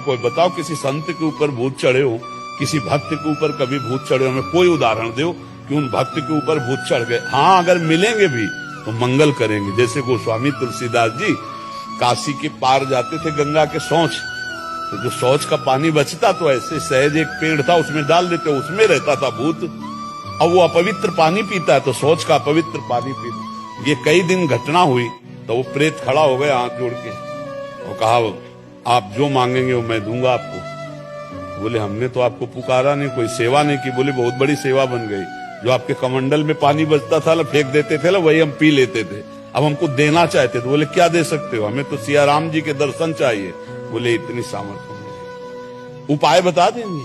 कोई बताओ किसी संत के ऊपर भूत चढ़े हो, किसी भक्त के ऊपर कभी भूत चढ़े हो, हमें कोई उदाहरण दो कि उन भक्त के ऊपर भूत चढ़ गए। हाँ, अगर मिलेंगे भी तो मंगल करेंगे। जैसे गोस्वामी तुलसीदास जी काशी के पार जाते थे गंगा के शौच, तो जो शौच का पानी बचता तो ऐसे सहज एक पेड़ था उसमें डाल देते, उसमें रहता था भूत। अब वो अपवित्र पानी पीता है तो शौच का अपवित्र पानी पीता। ये कई दिन घटना हुई तो वो प्रेत खड़ा हो गया हाथ जोड़ के और कहा आप जो मांगेंगे वो मैं दूंगा आपको। बोले हमने तो आपको पुकारा नहीं, कोई सेवा नहीं की। बोले बहुत बड़ी सेवा बन गई, जो आपके कमंडल में पानी बचता था ना, फेंक देते थे ना, वही हम पी लेते थे, अब हमको देना चाहते थे। बोले क्या दे सकते हो? हमें तो सिया राम जी के दर्शन चाहिए। बोले इतनी सामर्थ्य नहीं, उपाय बता देंगे,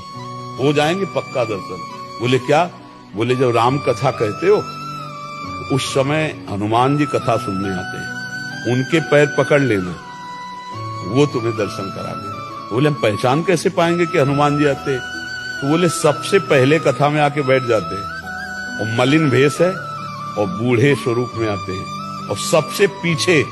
हो जाएंगे पक्का दर्शन। बोले क्या? बोले जब राम कथा कहते हो उस समय हनुमान जी कथा सुनने आते हैं, उनके पैर पकड़ लेना, वो तुम्हें दर्शन करा देंगे। बोले हम पहचान कैसे पाएंगे कि हनुमान जी आते? तो बोले सबसे पहले कथा में आके बैठ जाते हैं और मलिन भेष है और बूढ़े स्वरूप में आते हैं और सबसे पीछे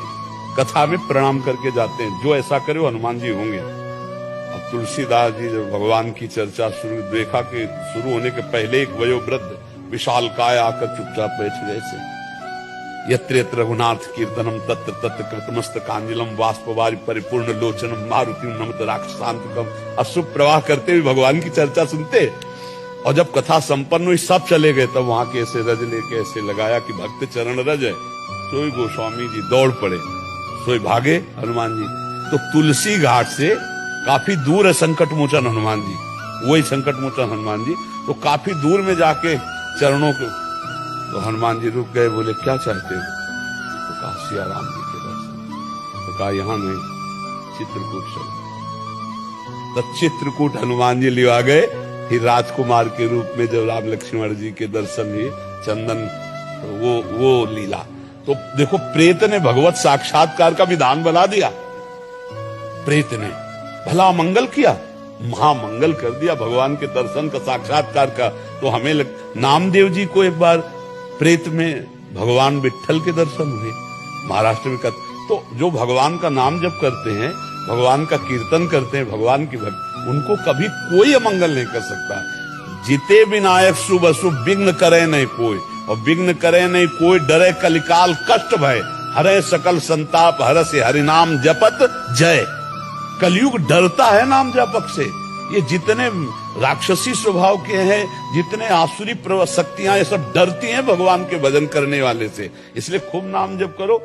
कथा में प्रणाम करके जाते हैं। जो ऐसा करे वो हनुमान जी होंगे। अब तुलसीदास जी जब भगवान की चर्चा शुरू देखा कि शुरू होने के पहले एक वयोवृद्ध विशाल काय आकर चुपचाप बैठ गए से। यत्र यत्र रघुनाथ कीर्तनम तत्र तत्र कृतमस्तकांजलिम बाष्पवारि परिपूर्ण लोचनम मारुति नमत राक्षसांतकम। अशुभ प्रवाह करते हुए भगवान की चर्चा सुनते। और जब कथा संपन्न हुई सब चले गए तब वहां के ऐसे रज लेके ऐसे लगाया कि भक्त चरण रज है। सोई गोस्वामी जी दौड़ पड़े, सोई भागे हनुमान जी। तो तुलसी घाट से काफी दूर है संकट मोचन हनुमान जी, वही संकट मोचन हनुमान जी। तो काफी दूर में जाके चरणों को तो हनुमान जी रुक गए। बोले क्या चाहते हो? तो कहा सिया राम जी के दर्शन। तो कहा यहाँ नहीं, चित्रकूट चलो। तो चित्रकूट हनुमान जी लिवा गए। फिर राजकुमार के रूप में जब राम लक्ष्मण जी के दर्शन हुए, चंदन तो वो लीला। तो देखो प्रेत ने भगवत साक्षात्कार का विधान बना दिया। प्रेत ने भला मंगल किया, महामंगल कर दिया भगवान के दर्शन का, साक्षात्कार का। तो हमें नामदेव जी को एक बार प्रेत में भगवान विट्ठल के दर्शन हुए महाराष्ट्र में। तो जो भगवान का नाम जप करते हैं, भगवान का कीर्तन करते हैं, भगवान की भक्ति, उनको कभी कोई अमंगल नहीं कर सकता। जिते विनायक शुभ अशुभ विघ्न करे नहीं कोई, और विघ्न करे नहीं कोई, डरे कलिकाल कष्ट भय, हरे सकल संताप हरसे हरिनाम जपत जय। कलयुग डरता है नाम जपक से। ये जितने राक्षसी स्वभाव के हैं, जितने आसुरी शक्तियां, ये सब डरती हैं भगवान के भजन करने वाले से। इसलिए खूब नाम जप करो।